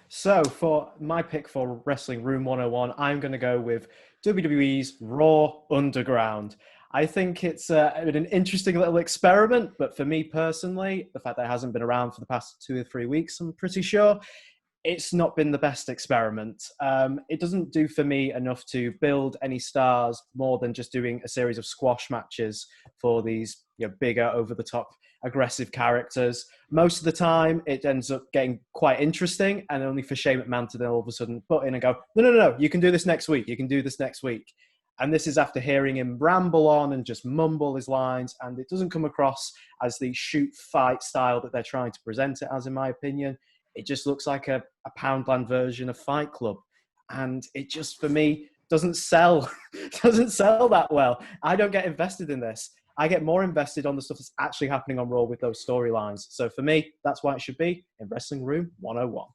So for my pick for Wrestling Room 101, I'm going to go with WWE's Raw Underground. I think it's an interesting little experiment, but for me personally, the fact that it hasn't been around for the past 2 or 3 weeks, I'm pretty sure it's not been the best experiment. It doesn't do for me enough to build any stars more than just doing a series of squash matches for these bigger, over-the-top, aggressive characters. Most of the time, it ends up getting quite interesting, and only for Shane McMahon to then all of a sudden butt in and go, no, you can do this next week. You can do this next week. And this is after hearing him ramble on and just mumble his lines, and it doesn't come across as the shoot fight style that they're trying to present it as, in my opinion. It just looks like a Poundland version of Fight Club. And it just, for me, doesn't sell that well. I don't get invested in this. I get more invested on the stuff that's actually happening on Raw with those storylines. So for me, that's why it should be in Wrestling Room 101.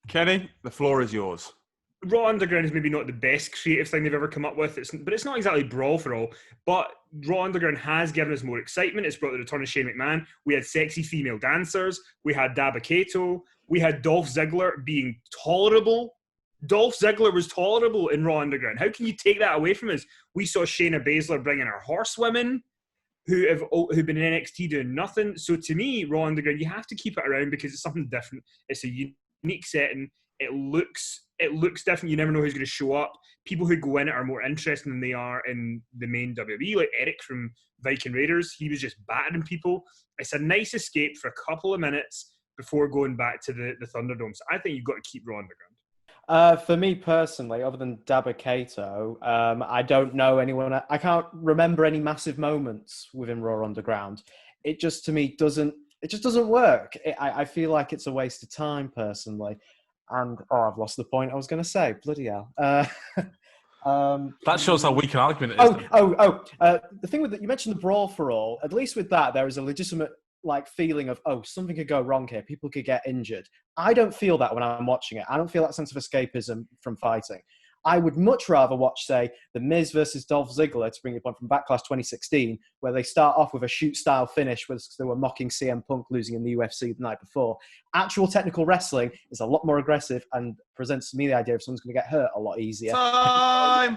Kenny, the floor is yours. Raw Underground is maybe not the best creative thing they've ever come up with, but it's not exactly brawl for all. But Raw Underground has given us more excitement. It's brought the return of Shane McMahon. We had sexy female dancers. We had Dabba Kato. We had Dolph Ziggler being tolerable. Dolph Ziggler was tolerable in Raw Underground. How can you take that away from us? We saw Shayna Baszler bring in her Horsewomen, who've been in NXT doing nothing. So to me, Raw Underground, you have to keep it around because it's something different. It's a unique setting. It looks different. You never know who's going to show up. People who go in it are more interesting than they are in the main WWE, like Eric from Viking Raiders. He was just battering people. It's a nice escape for a couple of minutes before going back to the Thunderdome. So I think you've got to keep Raw Underground. For me personally, other than Dabba Kato, I don't know anyone. I can't remember any massive moments within Raw Underground. It just, to me, doesn't work. I feel like it's a waste of time personally. And, I've lost the point I was going to say. Bloody hell. That shows how weak an argument it is. The thing with that, you mentioned the Brawl for All. At least with that, there is a legitimate feeling of, something could go wrong here. People could get injured. I don't feel that when I'm watching it. I don't feel that sense of escapism from fighting. I would much rather watch, say, The Miz versus Dolph Ziggler, to bring it on from Backlash 2016, where they start off with a shoot-style finish because they were mocking CM Punk losing in the UFC the night before. Actual technical wrestling is a lot more aggressive and presents to me the idea of someone's going to get hurt a lot easier. Time!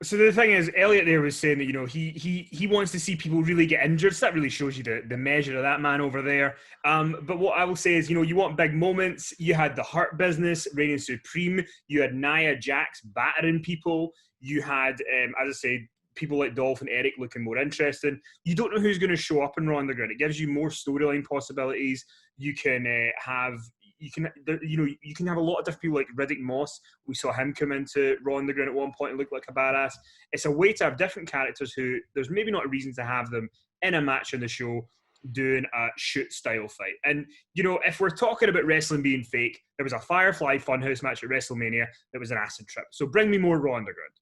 So the thing is, Elliott there was saying that, he wants to see people really get injured. So that really shows you the measure of that man over there. But what I will say is, you want big moments. You had the Hurt Business reigning supreme. You had Nia Jax battering people. You had, as I said, people like Dolph and Eric looking more interesting. You don't know who's going to show up in Raw Underground. It gives you more storyline possibilities. You can You can have a lot of different people like Riddick Moss. We saw him come into Raw Underground at one point and look like a badass. It's a way to have different characters who there's maybe not a reason to have them in a match on the show doing a shoot-style fight. And, if we're talking about wrestling being fake, there was a Firefly Funhouse match at WrestleMania that was an acid trip. So bring me more Raw Underground.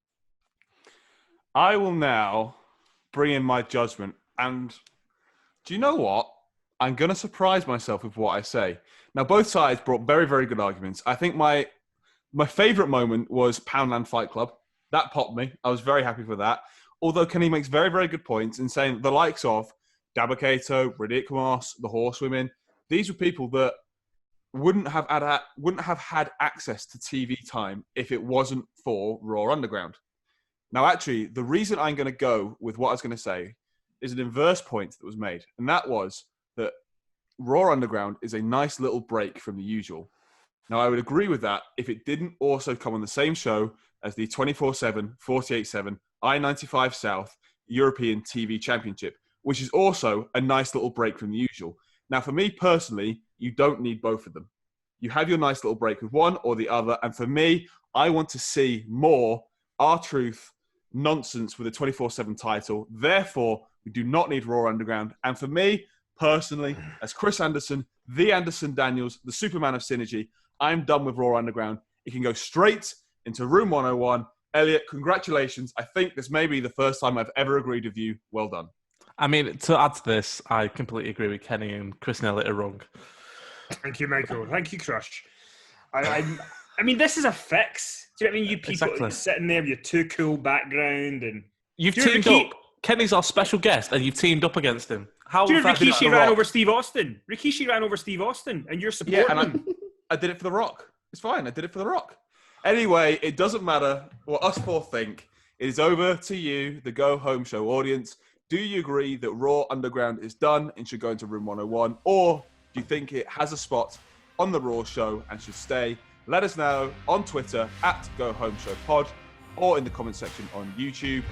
I will now bring in my judgment. And do you know what? I'm going to surprise myself with what I say. Now, both sides brought very, very good arguments. I think my favourite moment was Poundland Fight Club. That popped me. I was very happy for that. Although Kenny makes very, very good points in saying the likes of Dabba Kato, Riddick Moss, the Horsewomen, these were people that wouldn't have had access to TV time if it wasn't for Raw Underground. Now, actually, the reason I'm going to go with what I was going to say is an inverse point that was made, and that was that Raw Underground is a nice little break from the usual. Now, I would agree with that if it didn't also come on the same show as the 24/7, 48/7, I-95 South European TV Championship, which is also a nice little break from the usual. Now, for me personally, you don't need both of them. You have your nice little break with one or the other, and for me, I want to see more R-Truth nonsense with a 24/7 title. Therefore, we do not need Raw Underground. And for me, personally, as Chris Anderson, the Anderson Daniels, the Superman of Synergy, I'm done with Raw Underground. It can go straight into Room 101. Elliott, congratulations. I think this may be the first time I've ever agreed with you. Well done. I mean, to add to this, I completely agree with Kenny, and Chris and Elliott are wrong. Thank you, Michael. Thank you, Crush. I mean, this is a fix. Do you know what I mean? You people Exactly. sitting there with your too cool background. And You've Do you teamed remember up. Kenny's our special guest, and you've teamed up against him. How Do you know have that been Rikishi The ran Rock? over Steve Austin? Rikishi ran over Steve Austin, and you're supporting him. I did it for The Rock. It's fine. I did it for The Rock. Anyway, it doesn't matter what us four think. It is over to you, the Go Home Show audience. Do you agree that Raw Underground is done and should go into Room 101? Or do you think it has a spot on the Raw show and should stay? Let us know on Twitter at Go Home Show Pod or in the comment section on YouTube.